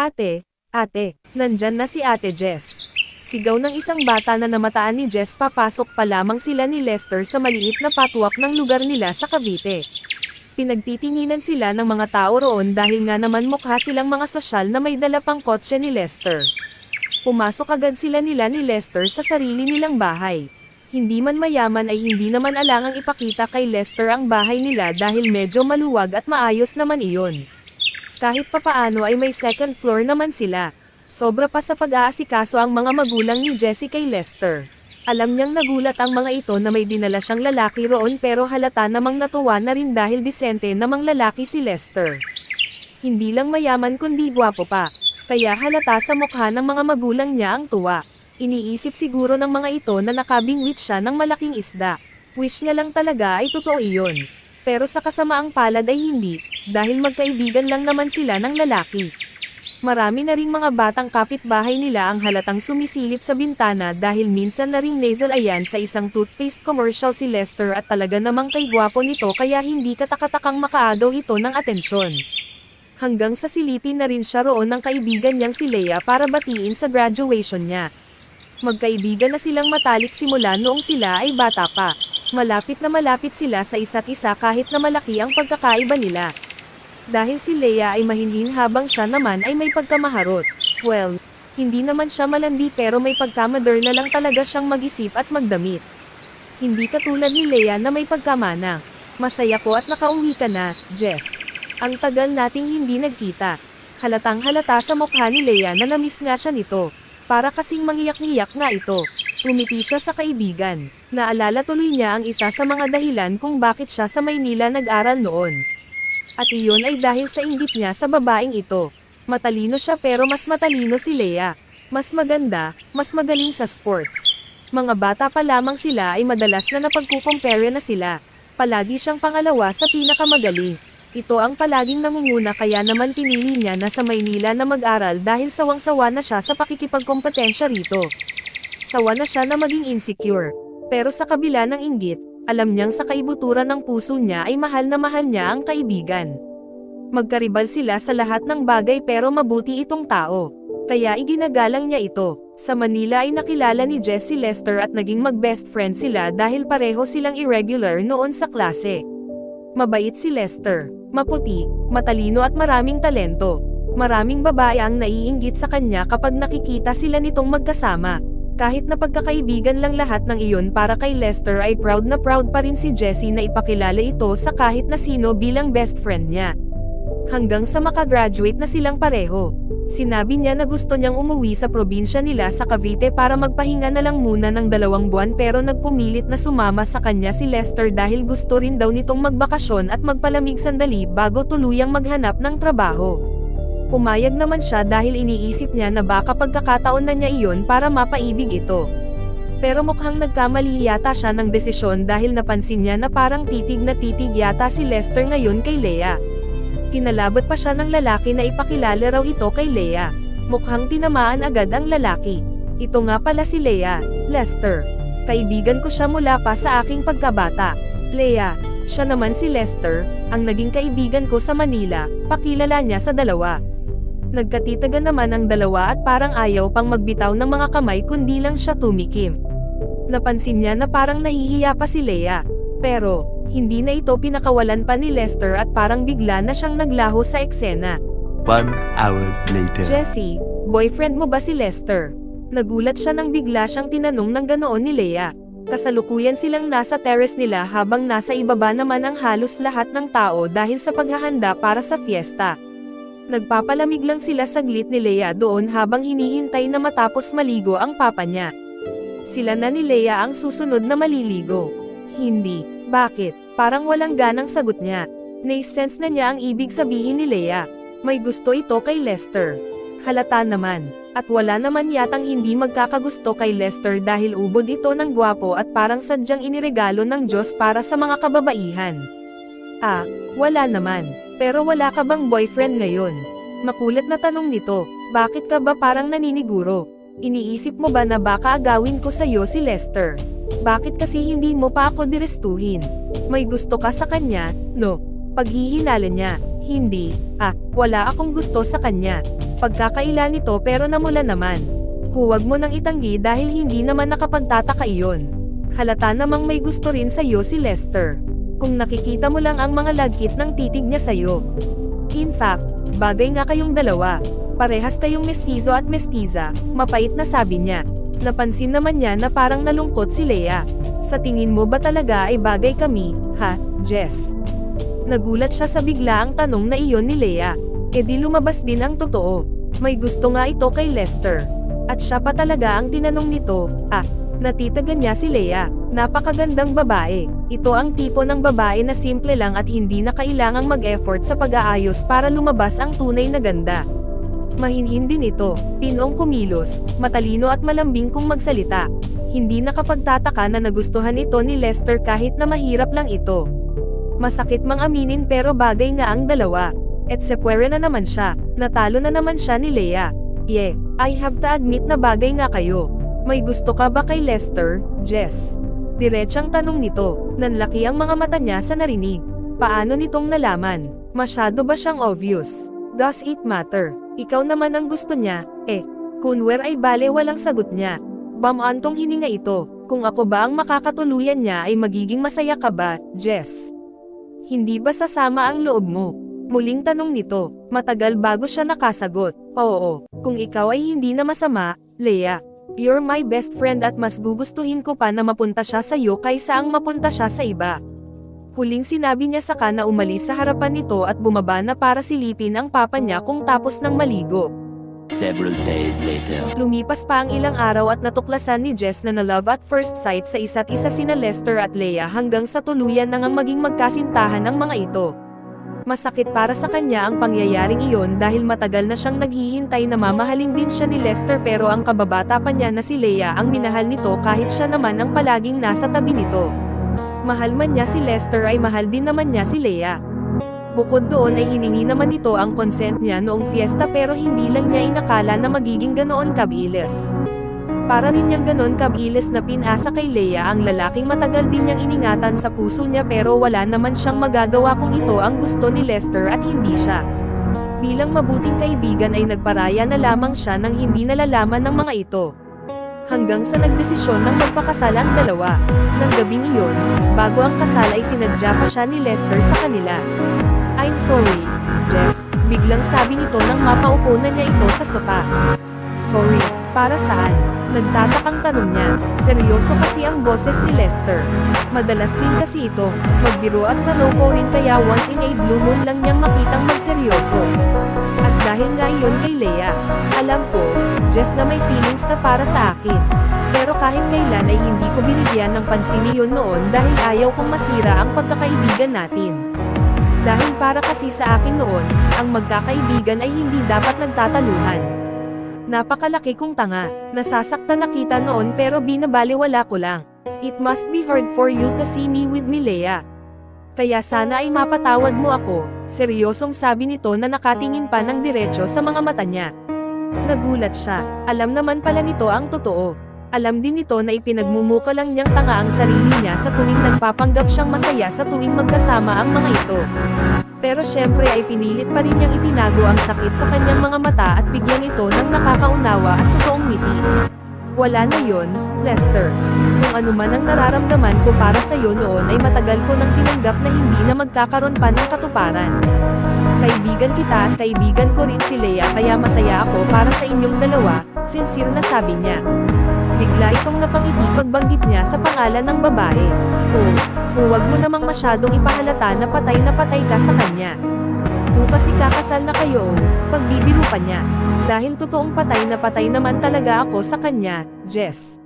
Ate, nandyan na si Ate Jess. Sigaw ng isang bata na namataan ni Jess. Papasok pa lamang sila ni Lester sa maliit na patwak ng lugar nila sa Cavite. Pinagtitinginan sila ng mga tao roon dahil nga naman mukha silang mga sosyal na may dala pang kotse ni Lester. Pumasok agad sila ni Lester sa sarili nilang bahay. Hindi man mayaman ay hindi naman alangang ipakita kay Lester ang bahay nila dahil medyo maluwag at maayos naman iyon. Kahit papaano ay may second floor naman sila. Sobra pa sa pag-aasikaso ang mga magulang ni Jessie kay Lester. Alam niyang nagulat ang mga ito na may dinala siyang lalaki roon pero halata namang natuwa na rin dahil disente namang lalaki si Lester. Hindi lang mayaman kundi gwapo pa. Kaya halata sa mukha ng mga magulang niya ang tuwa. Iniisip siguro ng mga ito na nakabingwit siya ng malaking isda. Wish niya lang talaga ay totoo iyon. Pero sa kasamaang palad ay hindi, dahil magkaibigan lang naman sila ng lalaki. Marami na ring mga batang kapitbahay nila ang halatang sumisilip sa bintana dahil minsan na ring nasal ayan sa isang toothpaste commercial si Lester at talaga namang kay gwapo nito kaya hindi katakatakang makaagaw ito ng atensyon. Hanggang sa silipin na rin siya roon ng kaibigan niyang si Leia para batiin sa graduation niya. Magkaibigan na silang matalik simula noong sila ay bata pa. Malapit na malapit sila sa isa't isa kahit na malaki ang pagkakaiba nila. Dahil si Leia ay mahinhin habang siya naman ay may pagkamaharot. Well, hindi naman siya malandi pero may pagkamaderna lang talaga siyang mag-isip at magdamit. Hindi katulad ni Leia na may pagkamana. Masaya ko at nakauwi ka na, Jess. Ang tagal nating hindi nagkita. Halatang halata sa mukha ni Leia na namiss nga siya nito. Para kasing mangiyak-ngiyak nga ito. Umiti siya sa kaibigan. Naalala tuloy niya ang isa sa mga dahilan kung bakit siya sa Maynila nag-aral noon. At iyon ay dahil sa inggit niya sa babaeng ito. Matalino siya pero mas matalino si Leia. Mas maganda, mas magaling sa sports. Mga bata pa lamang sila ay madalas na napagkukumpare na sila. Palagi siyang pangalawa sa pinakamagaling. Ito ang palaging nangunguna kaya naman pinili niya na sa Maynila na mag-aral dahil sawang-sawa na siya sa pakikipagkompetensya rito. Sawa na siya na maging insecure. Pero sa kabila ng inggit, alam niyang sa kaibuturan ng puso niya ay mahal na mahal niya ang kaibigan. Magkaribal sila sa lahat ng bagay pero mabuti itong tao. Kaya iginagalang niya ito. Sa Manila ay nakilala ni Jess si Lester at naging mag-best friend sila dahil pareho silang irregular noon sa klase. Mabait si Lester, maputi, matalino at maraming talento. Maraming babae ang naiinggit sa kanya kapag nakikita sila nitong magkasama. Kahit na pagkakaibigan lang lahat ng iyon para kay Lester ay proud na proud pa rin si Jessie na ipakilala ito sa kahit na sino bilang best friend niya. Hanggang sa makagraduate na silang pareho. Sinabi niya na gusto niyang umuwi sa probinsya nila sa Cavite para magpahinga na lang muna ng 2 buwan pero nagpumilit na sumama sa kanya si Lester dahil gusto rin daw nitong magbakasyon at magpalamig sandali bago tuluyang maghanap ng trabaho. Pumayag naman siya dahil iniisip niya na baka pagkakataon na niya iyon para mapaibig ito. Pero mukhang nagkamali yata siya ng desisyon dahil napansin niya na parang titig na titig yata si Lester ngayon kay Leia. Kinalabot pa siya ng lalaki na ipakilala raw ito kay Leia. Mukhang tinamaan agad ang lalaki. Ito nga pala si Leia, Lester. Kaibigan ko siya mula pa sa aking pagkabata. Leia, siya naman si Lester, ang naging kaibigan ko sa Manila, pakilala niya sa dalawa. Nagkatitagan naman ang dalawa at parang ayaw pang magbitaw ng mga kamay kundi lang siya tumikim. Napansin niya na parang nahihiya pa si Leia. Pero, hindi na ito pinakawalan pa ni Lester at parang bigla na siyang naglaho sa eksena. 1 hour later. Jessie, boyfriend mo ba si Lester? Nagulat siya nang bigla siyang tinanong ng ganoon ni Leia. Kasalukuyan silang nasa terrace nila habang nasa ibaba naman ang halos lahat ng tao dahil sa paghahanda para sa fiesta. Nagpapalamig lang sila saglit ni Leia doon habang hinihintay na matapos maligo ang papa niya. Sila na ni Leia ang susunod na maliligo. Hindi. Bakit? Parang walang ganang sagot niya. Nai-sense na niya ang ibig sabihin ni Leia. May gusto ito kay Lester. Halata naman. At wala naman yatang hindi magkakagusto kay Lester dahil ubod ito ng gwapo at parang sadyang iniregalo ng Diyos para sa mga kababaihan. Ah, wala naman. Pero wala ka bang boyfriend ngayon? Makulat na tanong nito. Bakit ka ba parang naniniguro? Iniisip mo ba na baka agawin ko sa'yo si Lester? Bakit kasi hindi mo pa ako direstuhin? May gusto ka sa kanya, no? Paghihinala niya. Hindi. Wala akong gusto sa kanya. Pagkakaila nito pero namula naman. Huwag mo nang itanggi dahil hindi naman nakapagtataka iyon. Halata namang may gusto rin sa'yo si Lester. Kung nakikita mo lang ang mga lagkit ng titig niya sa'yo. In fact, bagay nga kayong dalawa. Parehas kayong mestizo at mestiza, mapait na sabi niya. Napansin naman niya na parang nalungkot si Leia. Sa tingin mo ba talaga ay bagay kami, ha, Jess? Nagulat siya sa biglaang tanong na iyon ni Leia. E di lumabas din ang totoo. May gusto nga ito kay Lester. At siya pa talaga ang tinanong nito. Natitagan niya si Leia. Napakagandang babae. Ito ang tipo ng babae na simple lang at hindi na kailangang mag-effort sa pag-aayos para lumabas ang tunay na ganda. Mahinhin din ito, pinong kumilos, matalino at malambing kung magsalita. Hindi nakapagtataka na nagustuhan ito ni Lester kahit na mahirap lang ito. Masakit mang aminin pero bagay nga ang dalawa. At sepwere na naman siya, natalo na naman siya ni Leia. I have to admit na bagay nga kayo. May gusto ka ba kay Lester, Jess? Diretsang tanong nito, nanlaki ang mga mata niya sa narinig. Paano nitong nalaman? Masyado ba siyang obvious? Does it matter? Ikaw naman ang gusto niya, kunwer ay bale walang sagot niya. Bamantong hininga ito, kung ako ba ang makakatuluyan niya ay magiging masaya ka ba, Jess? Hindi ba sasama ang loob mo? Muling tanong nito, matagal bago siya nakasagot. Oo, kung ikaw ay hindi na masama, Leia. You're my best friend at mas gugustuhin ko pa na mapunta siya sa iyo kaysa ang mapunta siya sa iba. Huling sinabi niya saka na umalis sa harapan nito at bumaba na para silipin ang papa niya kung tapos ng maligo. Several days later. Lumipas pa ang ilang araw at natuklasan ni Jess na na-love at first sight sa isa't isa sina Lester at Leia hanggang sa tuluyan nang maging magkasintahan ang mga ito. Masakit para sa kanya ang pangyayaring iyon dahil matagal na siyang naghihintay na mamahalin din siya ni Lester pero ang kababata pa niya na si Leia ang minahal nito kahit siya naman ang palaging nasa tabi nito. Mahal man niya si Lester ay mahal din naman niya si Leia. Bukod doon ay hiningi naman nito ang consent niya noong fiesta pero hindi lang niya inakala na magiging ganoon kabilis. Para rin niyang ganon kabilis na pinasa kay Leia ang lalaking matagal din niyang iningatan sa puso niya pero wala naman siyang magagawa kung ito ang gusto ni Lester at hindi siya. Bilang mabuting kaibigan ay nagparaya na lamang siya nang hindi nalalaman ng mga ito. Hanggang sa nagdesisyon ng magpakasal ang dalawa. Nang gabing iyon, bago ang kasal ay sinadya pa siya ni Lester sa kanila. I'm sorry, Jess, biglang sabi nito nang mapaupo na niya ito sa sofa. Sorry, para saan? Nagtatakang tanong niya. Seryoso kasi ang boses ni Lester. Madalas din kasi ito, magbiro at naloko rin kaya once in a blue moon lang niyang makitang magseryoso. At dahil nga iyon kay Leia, alam ko, Jess na may feelings ka para sa akin. Pero kahit kailan ay hindi ko binigyan ng pansin iyon noon dahil ayaw kong masira ang pagkakaibigan natin. Dahil para kasi sa akin noon, ang magkakaibigan ay hindi dapat nagtataluhan. Napakalaki kong tanga, nasasaktan na kita noon pero binabaliwala ko lang. It must be hard for you to see me with me, Leia. Kaya sana ay mapatawad mo ako, seryosong sabi nito na nakatingin pa ng diretso sa mga mata niya. Nagulat siya, alam naman pala nito ang totoo. Alam din nito na ipinagmumuka lang niyang tanga ang sarili niya sa tuwing nagpapanggap siyang masaya sa tuwing magkasama ang mga ito. Pero syempre ay pinilit pa rin niyang itinago ang sakit sa kanyang mga mata at bigyan ito ng nakakaunawa at totoong ngiti. Wala na yon, Lester. Kung ano man ang nararamdaman ko para sa iyo noon ay matagal ko nang tinanggap na hindi na magkakaroon pa ng katuparan. Kaibigan kita at kaibigan ko rin si Leia kaya masaya ako para sa inyong dalawa, sincere na sabi niya. Bigla itong napangiti pagbanggit niya sa pangalan ng babae. Huwag mo namang masyadong ipahalata na patay ka sa kanya. Kasi kakasal na kayo, pagbibiro pa niya. Dahil totoong patay naman talaga ako sa kanya, Jess.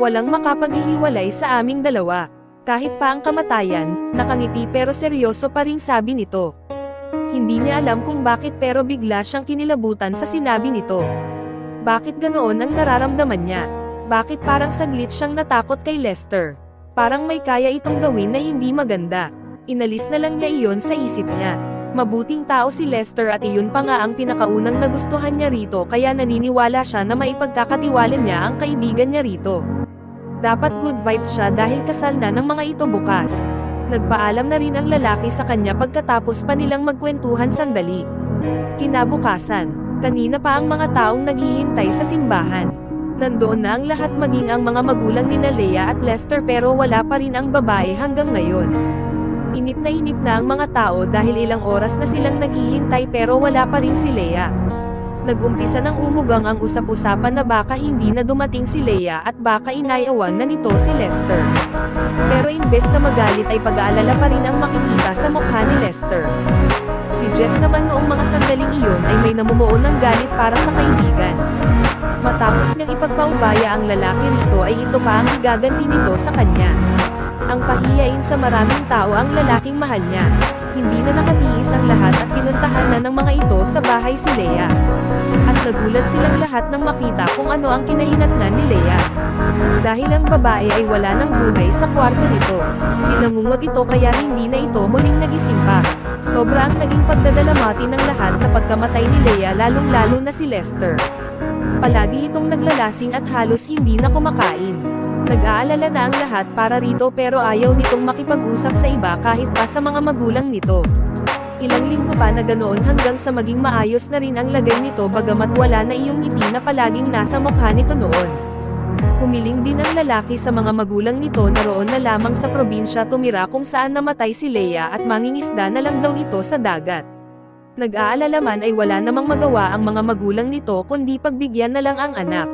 Walang makapaghihiwalay sa aming dalawa. Kahit pa ang kamatayan, nakangiti pero seryoso pa ring sabi nito. Hindi niya alam kung bakit pero bigla siyang kinilabutan sa sinabi nito. Bakit ganoon ang nararamdaman niya? Bakit parang saglit siyang natakot kay Lester? Parang may kaya itong gawin na hindi maganda. Inalis na lang niya iyon sa isip niya. Mabuting tao si Lester at iyon pa nga ang pinakaunang nagustuhan niya rito kaya naniniwala siya na maipagkakatiwalan niya ang kaibigan niya rito. Dapat good vibes siya dahil kasal na ng mga ito bukas. Nagpaalam na rin ang lalaki sa kanya pagkatapos pa nilang magkwentuhan sandali. Kinabukasan, kanina pa ang mga taong naghihintay sa simbahan. Nandoon na ang lahat maging ang mga magulang ni Leia at Lester pero wala pa rin ang babae hanggang ngayon. Inip na ang mga tao dahil ilang oras na silang naghihintay pero wala pa rin si Leia. Nag-umpisa ng umugang ang usap-usapan na baka hindi na dumating si Leia at baka inayawan na nito si Lester. Pero imbes na magalit ay pag-aalala pa rin ang makikita sa mukha ni Lester. Si Jess naman noong mga sandaling iyon ay may namumuo ng galit para sa kaibigan. Matapos niyang ipagpaubaya ang lalaki rito ay ito pa ang igaganti nito sa kanya. Ang pahiyain sa maraming tao ang lalaking mahal niya. Hindi na nakatiis ang lahat at pinuntahan na ng mga ito sa bahay si Leia. At nagulat silang lahat nang makita kung ano ang kinahinatnan ni Leia. Dahil ang babae ay wala ng buhay sa kwarto nito. Pinangungot ito kaya hindi na ito muling nagising pa. Sobra ang naging pagdadalamati ng lahat sa pagkamatay ni Leia lalong-lalo na si Lester. Palagi itong naglalasing at halos hindi na kumakain. Nag-aalala na ang lahat para rito pero ayaw nitong makipag-usap sa iba kahit pa sa mga magulang nito. Ilang linggo pa na ganoon hanggang sa maging maayos na rin ang lagay nito bagamat wala na iyong ngiti na palaging nasa mukha nito noon. Humiling din ang lalaki sa mga magulang nito na roon na lamang sa probinsya tumira kung saan namatay si Leia at mangingisda na lang daw ito sa dagat. Nag-aalala man ay wala namang magawa ang mga magulang nito kundi pagbigyan na lang ang anak.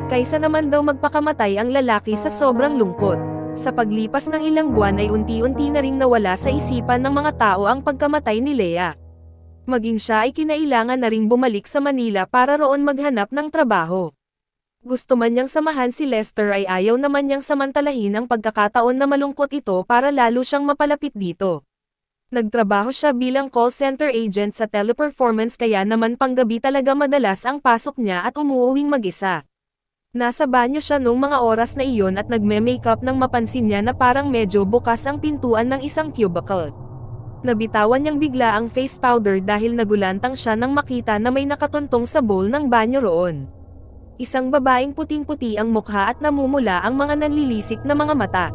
Kaysa naman daw magpakamatay ang lalaki sa sobrang lungkot. Sa paglipas ng ilang buwan ay unti-unti na ring nawala sa isipan ng mga tao ang pagkamatay ni Leia. Maging siya ay kinailangan na ring bumalik sa Manila para roon maghanap ng trabaho. Gusto man niyang samahan si Lester ay ayaw naman niyang samantalahin ang pagkakataon na malungkot ito para lalo siyang mapalapit dito. Nagtrabaho siya bilang call center agent sa teleperformance kaya naman panggabi talaga madalas ang pasok niya at umuuwing mag-isa. Nasa banyo siya noong mga oras na iyon at nagme-makeup nang mapansin niya na parang medyo bukas ang pintuan ng isang cubicle. Nabitawan niyang bigla ang face powder dahil nagulantang siya nang makita na may nakatuntong sa bowl ng banyo roon. Isang babaeng puting-puti ang mukha at namumula ang mga nanlilisik na mga mata.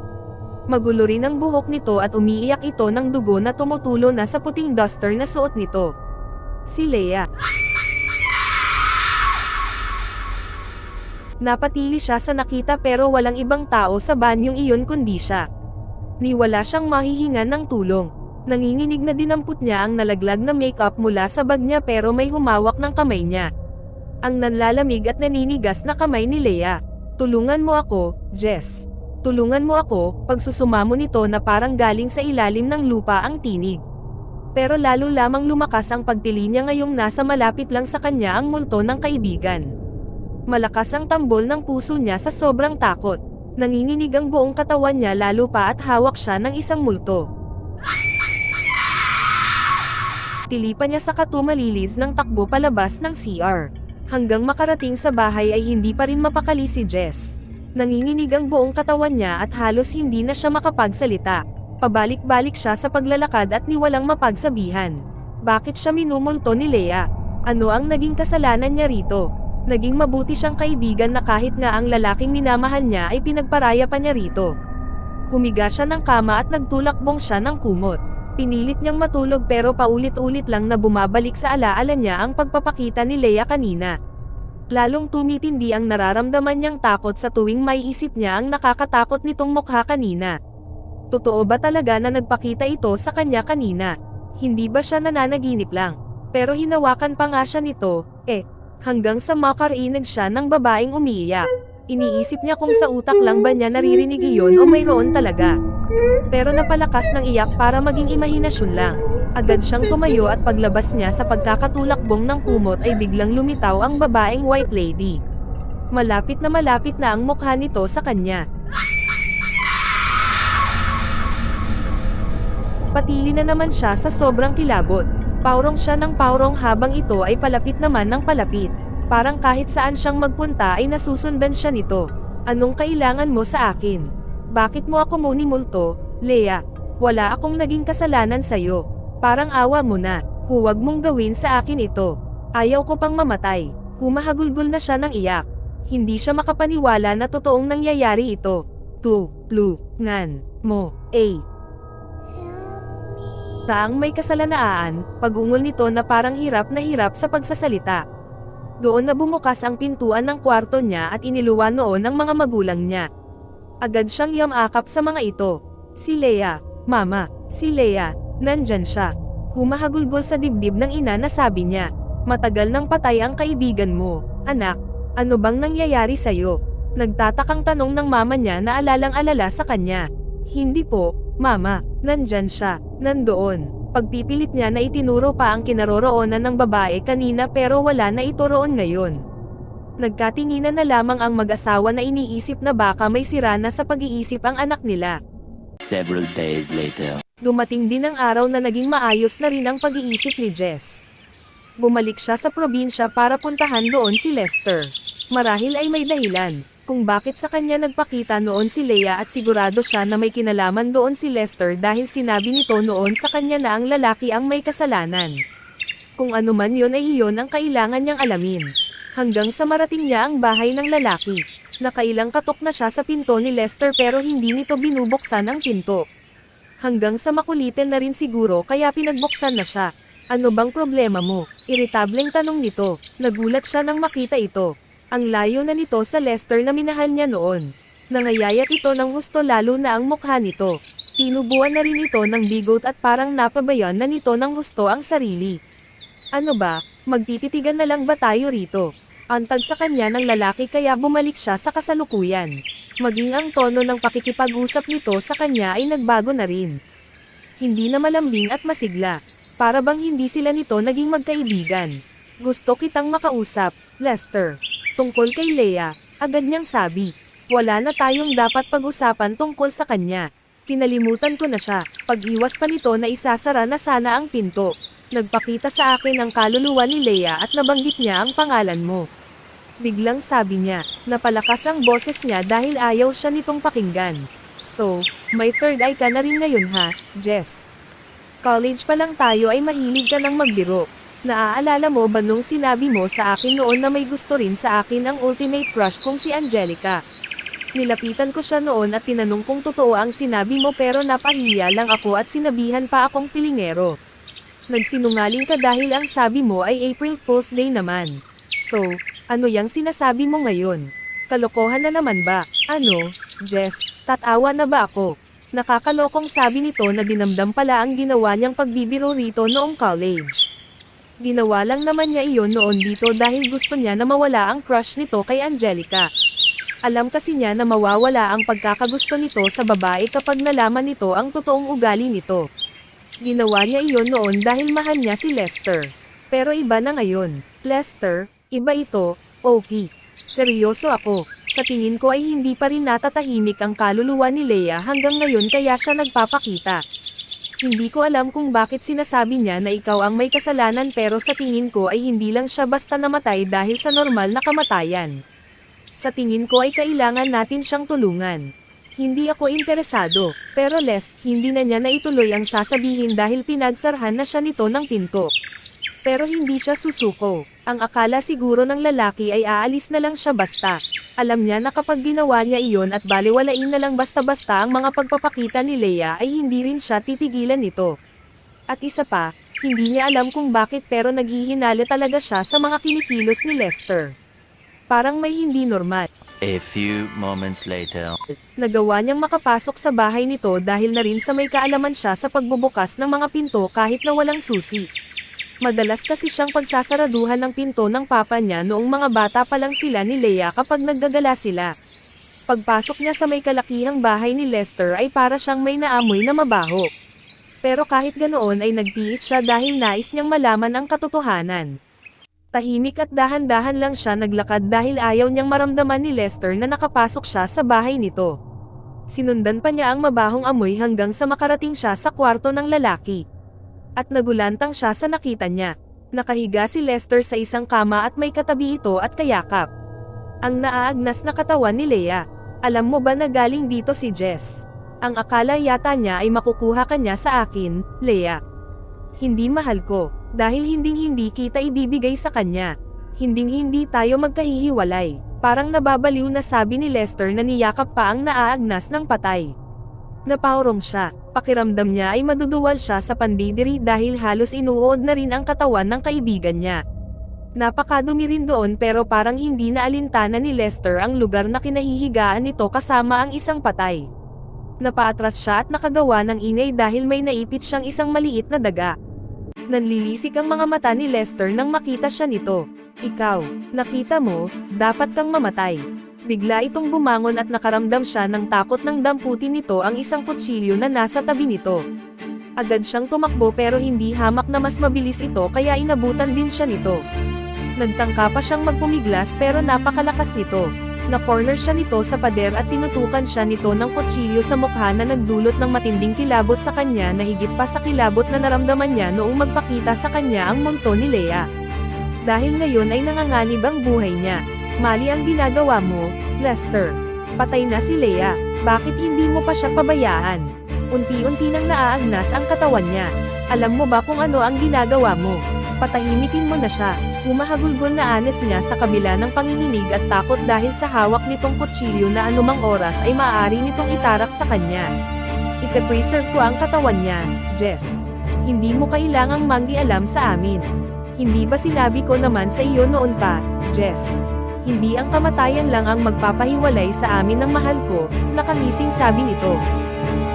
Magulo rin ang buhok nito at umiiyak ito ng dugo na tumutulo na sa puting duster na suot nito. Si Leia. Napatili siya sa nakita pero walang ibang tao sa banyong iyon kundi siya. Niwala siyang mahihingan ng tulong. Nanginginig na dinampot niya ang nalaglag na makeup mula sa bag niya pero may humawak ng kamay niya. Ang nanlalamig at naninigas na kamay ni Leia. Tulungan mo ako, Jess. Tulungan mo ako, pagsusumamo nito na parang galing sa ilalim ng lupa ang tinig. Pero lalo lamang lumakas ang pagtili niya ngayong nasa malapit lang sa kanya ang multo ng kaibigan. Malakas ang tambol ng puso niya sa sobrang takot. Nanginginig ang buong katawan niya lalo pa at hawak siya ng isang multo. Tilipan niya sa katumalilis ng takbo palabas ng CR. Hanggang makarating sa bahay ay hindi pa rin mapakali si Jess. Nanginginig ang buong katawan niya at halos hindi na siya makapagsalita. Pabalik-balik siya sa paglalakad at niwalang mapagsabihan. Bakit siya minumulto ni Leia? Ano ang naging kasalanan niya rito? Naging mabuti siyang kaibigan na kahit nga ang lalaking minamahal niya ay pinagparaya pa niya rito. Humiga siya ng kama at nagtulakbong siya ng kumot. Pinilit niyang matulog pero paulit-ulit lang na bumabalik sa alaala niya ang pagpapakita ni Leia kanina. Lalong tumitindi ang nararamdaman niyang takot sa tuwing may isip niya ang nakakatakot nitong mukha kanina. Totoo ba talaga na nagpakita ito sa kanya kanina? Hindi ba siya nananaginip lang? Pero hinawakan pa nga siya nito, hanggang sa makarinig siya ng babaeng umiiyak. Iniisip niya kung sa utak lang ba niya naririnig iyon o mayroon talaga. Pero napalakas ng iyak para maging imahinasyon lang. Agad siyang tumayo at paglabas niya sa pagkakatulakbong ng kumot ay biglang lumitaw ang babaeng white lady. Malapit na ang mukha nito sa kanya. Patili na naman siya sa sobrang kilabot. Paurong siya ng paurong habang ito ay palapit naman ng palapit. Parang kahit saan siyang magpunta ay nasusundan siya nito. Anong kailangan mo sa akin? Bakit mo ako multo, Leia? Wala akong naging kasalanan sa'yo. Parang awa mo na. Huwag mong gawin sa akin ito. Ayaw ko pang mamatay. Humahagulgol na siya ng iyak. Hindi siya makapaniwala na totoong nangyayari ito. Tulungan mo, Taang may kasalanaan, pagungol nito na parang hirap na hirap sa pagsasalita. Doon na bumukas ang pintuan ng kwarto niya at iniluwan noon ng mga magulang niya. Agad siyang yamakap sa mga ito. Si Leia, Mama, si Leia, nandyan siya. Humahagulgol sa dibdib ng ina na sabi niya, matagal nang patay ang kaibigan mo, anak, ano bang nangyayari sa'yo? Nagtatakang tanong ng mama niya na alalang-alala sa kanya. Hindi po, Mama, nandyan siya, nandoon. Pagpipilit niya na itinuro pa ang kinaroroonan ng babae kanina pero wala na ito roon ngayon. Nagkatinginan na lamang ang mag-asawa na iniisip na baka may sira na sa pag-iisip ang anak nila. Several days later. Dumating din ang araw na naging maayos na rin ang pag-iisip ni Jess. Bumalik siya sa probinsya para puntahan doon si Lester. Marahil ay may dahilan kung bakit sa kanya nagpakita noon si Leia at sigurado siya na may kinalaman doon si Lester dahil sinabi nito noon sa kanya na ang lalaki ang may kasalanan. Kung ano man yon ay iyon ang kailangan niyang alamin. Hanggang sa marating niya ang bahay ng lalaki. Nakailang katok na siya sa pinto ni Lester pero hindi nito binubuksan ang pinto. Hanggang sa makulitin na rin siguro kaya pinagbuksan na siya. Ano bang problema mo? Iritableng tanong nito. Nagulat siya nang makita ito. Ang layo na nito sa Lester na minahal niya noon. Nangayayat ito ng gusto lalo na ang mukha nito. Tinubuan na rin ito ng bigot at parang napabayan na nito ng gusto ang sarili. Ano ba, magtititigan na lang ba tayo rito? Antag sa kanya ng lalaki kaya bumalik siya sa kasalukuyan. Maging ang tono ng pakikipag-usap nito sa kanya ay nagbago na rin. Hindi na malambing at masigla. Para bang hindi sila nito naging magkaibigan. Gusto kitang makausap, Lester. Tungkol kay Leia, agad niyang sabi. Wala na tayong dapat pag-usapan tungkol sa kanya. Kinalimutan ko na siya. Pag-iwas pa nito na isasara na sana ang pinto. Nagpakita sa akin ang kaluluwa ni Leia at nabanggit niya ang pangalan mo. Biglang sabi niya, napalakas ang boses niya dahil ayaw siya nitong pakinggan. So, may third eye ka na rin ngayon ha, Jess. College pa lang tayo ay mahilig ka ng magbiro. Naaalala mo ba nung sinabi mo sa akin noon na may gusto rin sa akin ang ultimate crush kong si Angelica? Nilapitan ko siya noon at tinanong kung totoo ang sinabi mo pero napahiya lang ako at sinabihan pa akong pilingero. Nagsinungaling ka dahil ang sabi mo ay April Fool's Day naman. So, ano yang sinasabi mo ngayon? Kalokohan na naman ba? Ano, Jess, tatawa na ba ako? Nakakalokong sabi nito na dinamdam pala ang ginawa niyang pagbibiro rito noong college. Ginawa lang naman niya iyon noon dito dahil gusto niya na mawala ang crush nito kay Angelica. Alam kasi niya na mawawala ang pagkakagusto nito sa babae kapag nalaman nito ang totoong ugali nito. Ginawa niya iyon noon dahil mahal niya si Lester. Pero iba na ngayon. Lester, iba ito, okay. Seryoso ako. Sa tingin ko ay hindi pa rin natatahimik ang kaluluwa ni Leia hanggang ngayon kaya siya nagpapakita. Hindi ko alam kung bakit sinasabi niya na ikaw ang may kasalanan pero sa tingin ko ay hindi lang siya basta namatay dahil sa normal na kamatayan. Sa tingin ko ay kailangan natin siyang tulungan. Hindi ako interesado, pero hindi na niya naituloy ang sasabihin dahil pinagsarhan na siya nito ng pinto. Pero hindi siya susuko. Ang akala siguro ng lalaki ay aalis na lang siya basta. Alam niya na kapag ginawa niya iyon at baliwalain na lang basta-basta ang mga pagpapakita ni Leia ay hindi rin siya titigilan nito. At isa pa, hindi niya alam kung bakit pero naghihinala talaga siya sa mga kinikilos ni Lester. Parang may hindi normal. A few moments later. Nagawa niyang makapasok sa bahay nito dahil na rin sa may kaalaman siya sa pagbubukas ng mga pinto kahit na walang susi. Madalas kasi siyang pagsasaraduhan ng pinto ng papa niya noong mga bata pa lang sila ni Leia kapag naggagala sila. Pagpasok niya sa may kalakihang bahay ni Lester ay para siyang may naamoy na mabaho. Pero kahit ganoon ay nagtiis siya dahil nais niyang malaman ang katotohanan. Tahimik at dahan-dahan lang siya naglakad dahil ayaw niyang maramdaman ni Lester na nakapasok siya sa bahay nito. Sinundan pa niya ang mabahong amoy hanggang sa makarating siya sa kwarto ng lalaki. At nagulantang siya sa nakita niya. Nakahiga si Lester sa isang kama at may katabi ito at kayakap. Ang naaagnas na katawan ni Leia. Alam mo ba na galing dito si Jess? Ang akala yata niya ay makukuha ka niya sa akin, Leia. Hindi mahal ko, dahil hindi kita ibibigay sa kanya. Hindi tayo magkahihiwalay. Parang nababaliw na sabi ni Lester na niyakap pa ang naaagnas ng patay. Napaurong siya. Pakiramdam niya ay maduduwal siya sa pandidiri dahil halos inuod na rin ang katawan ng kaibigan niya. Napakadumi rin doon pero parang hindi na alintana ni Lester ang lugar na kinahihigaan nito kasama ang isang patay. Napaatras siya at nakagawa ng ingay dahil may naipit siyang isang maliit na daga. Nanlilisik ang mga mata ni Lester nang makita siya nito. Ikaw, nakita mo, dapat kang mamatay. Bigla itong bumangon at nakaramdam siya ng takot nang damputin nito ang isang kutsilyo na nasa tabi nito. Agad siyang tumakbo pero hindi hamak na mas mabilis ito kaya inabutan din siya nito. Nagtangka pa siyang magpumiglas pero napakalakas nito. Na-corner siya nito sa pader at tinutukan siya nito ng kutsilyo sa mukha na nagdulot ng matinding kilabot sa kanya na higit pa sa kilabot na naramdaman niya noong magpakita sa kanya ang multo ni Leia. Dahil ngayon ay nanganganib ang buhay niya. Mali ang ginagawa mo, Lester. Patay na si Leia, bakit hindi mo pa siya pabayaan? Unti-unti nang naaagnas ang katawan niya. Alam mo ba kung ano ang ginagawa mo? Patahimikin mo na siya. Humahagulgol na anes niya sa kabila ng panginginig at takot dahil sa hawak nitong kutsilyo na anumang oras ay maaari nitong itarak sa kanya. Ipe-preserve ko ang katawan niya, Jess. Hindi mo kailangang manggialam sa amin. Hindi ba sinabi ko naman sa iyo noon pa, Jess? Hindi ang kamatayan lang ang magpapahiwalay sa amin ng mahal ko, nakamising sabi nito.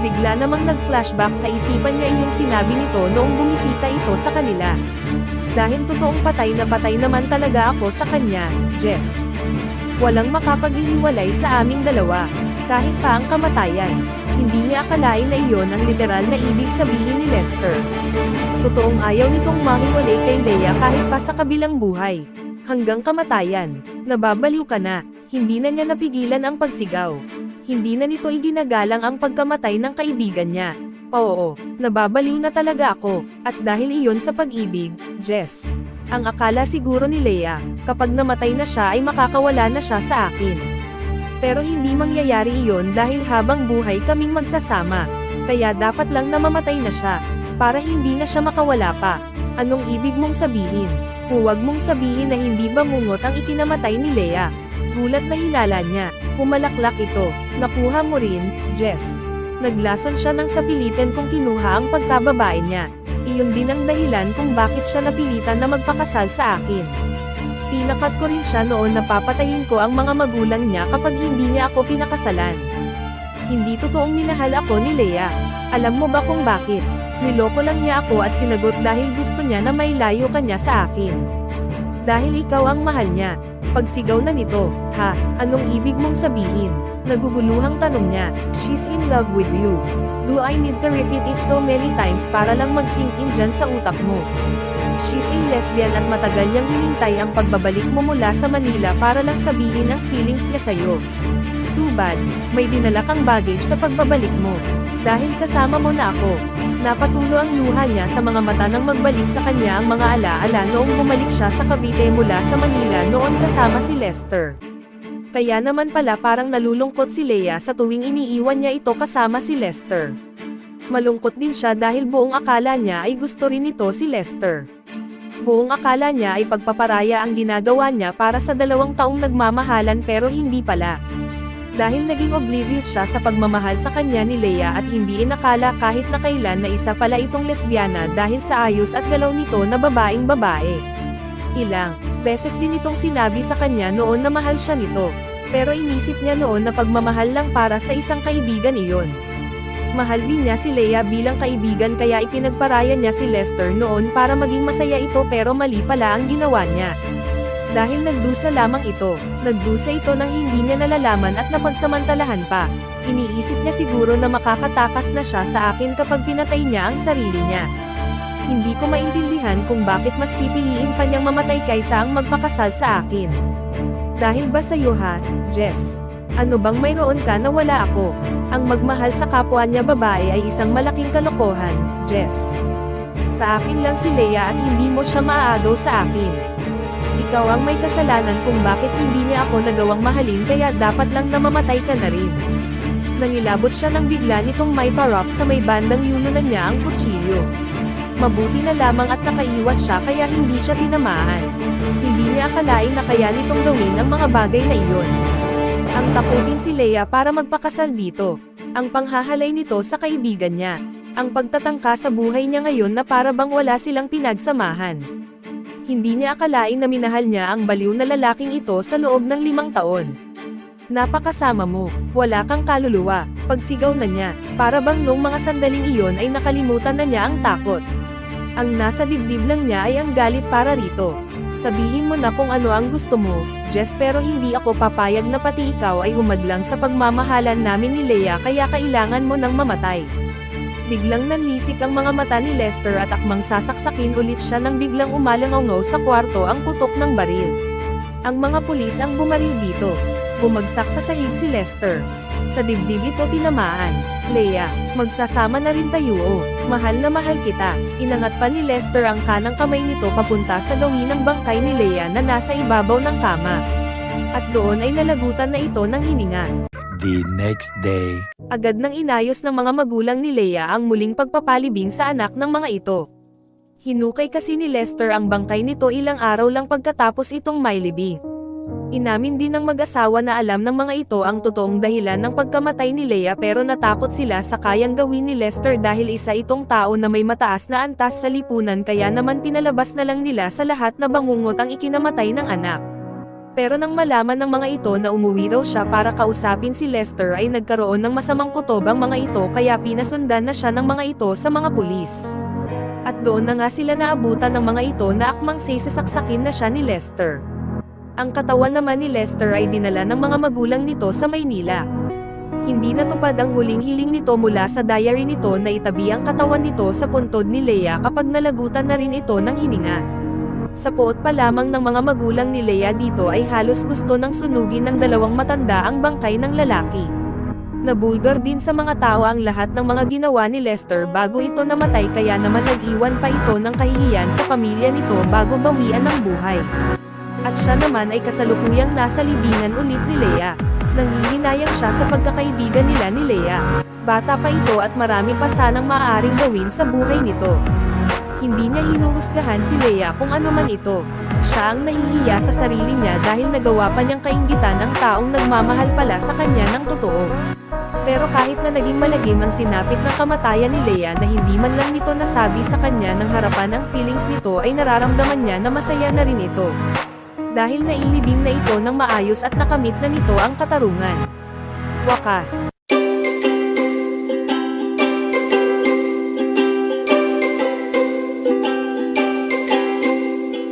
Bigla namang nag-flashback sa isipan niya iyong sinabi nito noong bumisita ito sa kanila. Dahil totoong patay naman talaga ako sa kanya, Jess. Walang makapaghihiwalay sa aming dalawa, kahit pa ang kamatayan. Hindi niya akalain na iyon ang literal na ibig sabihin ni Lester. Totoong ayaw nitong mahiwalay kay Leia kahit pa sa kabilang buhay. Hanggang kamatayan, nababaliw ka na, hindi na niya napigilan ang pagsigaw. Hindi na nito iginagalang ang pagkamatay ng kaibigan niya. Oo, nababaliw na talaga ako, at dahil iyon sa pag-ibig, Jess. Ang akala siguro ni Leia, kapag namatay na siya ay makakawala na siya sa akin. Pero hindi mangyayari iyon dahil habang buhay kaming magsasama, kaya dapat lang na mamatay na siya, para hindi na siya makawala pa. Anong ibig mong sabihin? Huwag mong sabihin na hindi bangungot ang ikinamatay ni Leia. Gulat na hinala niya. Humalaklak ito. Nakuha mo rin, Jess. Naglason siya nang sapilitan kung kinuha ang pagkababae niya. Iyon din ang dahilan kung bakit siya napilitan na magpakasal sa akin. Tinakat ko rin siya noon na papatayin ko ang mga magulang niya kapag hindi niya ako pinakasalan. Hindi totoong minahal ako ni Leia. Alam mo ba kung bakit? Niloko lang niya ako at sinagot dahil gusto niya na may layo ka niya sa akin. Dahil ikaw ang mahal niya. Pagsigaw na nito, ha, anong ibig mong sabihin? Naguguluhang tanong niya, she's in love with you. Do I need to repeat it so many times para lang mag-sink in dyan sa utak mo? She's a lesbian at matagal niyang hinintay ang pagbabalik mo mula sa Manila para lang sabihin ang feelings niya sa'yo. Too bad, may dinala kang baggage sa pagbabalik mo. Dahil kasama mo na ako. Napatulo ang luha niya sa mga mata nang magbalik sa kanya ang mga alaala noong bumalik siya sa Cavite mula sa Manila noon kasama si Lester. Kaya naman pala parang nalulungkot si Leia sa tuwing iniiwan niya ito kasama si Lester. Malungkot din siya dahil buong akala niya ay gusto rin ito si Lester. Buong akala niya ay pagpaparaya ang ginagawa niya para sa 2 taong nagmamahalan pero hindi pala. Dahil naging oblivious siya sa pagmamahal sa kanya ni Leia at hindi inakala kahit na kailan na isa pala itong lesbiana dahil sa ayos at galaw nito na babaeng babae. Ilang beses din itong sinabi sa kanya noon na mahal siya nito, pero inisip niya noon na pagmamahal lang para sa isang kaibigan iyon. Mahal din niya si Leia bilang kaibigan kaya ipinagparaya niya si Lester noon para maging masaya ito pero mali pala ang ginawa niya. Dahil nagdusa lamang ito, nagdusa ito nang hindi niya nalalaman at napagsamantalahan pa. Iniisip niya siguro na makakatakas na siya sa akin kapag pinatay niya ang sarili niya. Hindi ko maintindihan kung bakit mas pipiliin pa niyang mamatay kaysa ang magpakasal sa akin. Dahil ba sa'yo ha, Jess? Ano bang mayroon ka na wala ako? Ang magmahal sa kapwa niya babae ay isang malaking kalokohan, Jess. Sa akin lang si Leia at hindi mo siya maaagaw sa akin. Ikaw ang may kasalanan kung bakit hindi niya ako nagawang mahalin kaya dapat lang na mamatay ka na rin. Nangilabot siya nang bigla nitong may tarap sa may bandang yulunan niya ang kutsilyo. Mabuti na lamang at nakaiwas siya kaya hindi siya tinamaan. Hindi niya akalain na kaya nitong gawin ang mga bagay na iyon. Ang takutin si Leia para magpakasal dito. Ang panghahalay nito sa kaibigan niya. Ang pagtatangka sa buhay niya ngayon na para bang wala silang pinagsamahan. Hindi niya akalain na minahal niya ang baliw na lalaking ito sa loob ng 5 taon. Napakasama mo, wala kang kaluluwa, pagsigaw na niya, para bang noong mga sandaling iyon ay nakalimutan na niya ang takot. Ang nasa dibdib lang niya ay ang galit para rito. Sabihin mo na kung ano ang gusto mo, Jess, pero hindi ako papayag na pati ikaw ay humadlang sa pagmamahalan namin ni Leia, kaya kailangan mo nang mamatay. Biglang nanlisik ang mga mata ni Lester at akmang sasaksakin ulit siya nang biglang umalangaw sa kwarto ang putok ng baril. Ang mga pulis ang bumaril dito. Bumagsak sa sahig si Lester. Sa dibdib ito tinamaan. Leia, magsasama na rin tayo, oh. Mahal na mahal kita. Inangat pa ni Lester ang kanang kamay nito papunta sa gawin ng bangkay ni Leia na nasa ibabaw ng kama. At doon ay nalagutan na ito ng hininga. The next day. Agad nang inayos ng mga magulang ni Leia ang muling pagpapalibing sa anak ng mga ito. Hinukay kasi ni Lester ang bangkay nito ilang araw lang pagkatapos itong mailibing. Inamin din ng mag-asawa na alam ng mga ito ang totoong dahilan ng pagkamatay ni Leia, pero natakot sila sa kayang gawin ni Lester dahil isa itong tao na may mataas na antas sa lipunan, kaya naman pinalabas na lang nila sa lahat na bangungot ang ikinamatay ng anak. Pero nang malaman ng mga ito na umuwi raw siya para kausapin si Lester ay nagkaroon ng masamang kutob ang mga ito, kaya pinasundan na siya ng mga ito sa mga pulis. At doon na nga sila naabutan ng mga ito na akmang sasaksakin na siya ni Lester. Ang katawan naman ni Lester ay dinala ng mga magulang nito sa Maynila. Hindi natupad ang huling hiling nito mula sa diary nito na itabi ang katawan nito sa puntod ni Leia kapag nalagutan na rin ito ng hininga. Sa poot pa lamang ng mga magulang ni Leia dito ay halos gusto ng sunugin ng dalawang matanda ang bangkay ng lalaki. Nabulgar din sa mga tao ang lahat ng mga ginawa ni Lester bago ito namatay, kaya naman nag-iwan pa ito ng kahihiyan sa pamilya nito bago bawian ng buhay. At siya naman ay kasalukuyang nasa libingan ulit ni Leia. Nanghihinayang siya sa pagkakaibigan nila ni Leia. Bata pa ito at marami pa sanang maaaring gawin sa buhay nito. Hindi niya hinuhusgahan si Leia kung ano man ito. Siya ang nahihiya sa sarili niya dahil nagawa pa niyang kainggitan ang taong nagmamahal pala sa kanya ng totoo. Pero kahit na naging malagim ang sinapit ng kamatayan ni Leia na hindi man lang nito nasabi sa kanya ng harapan ang feelings nito, ay nararamdaman niya na masaya na rin ito. Dahil nailibing na ito ng maayos at nakamit na nito ang katarungan. Wakas.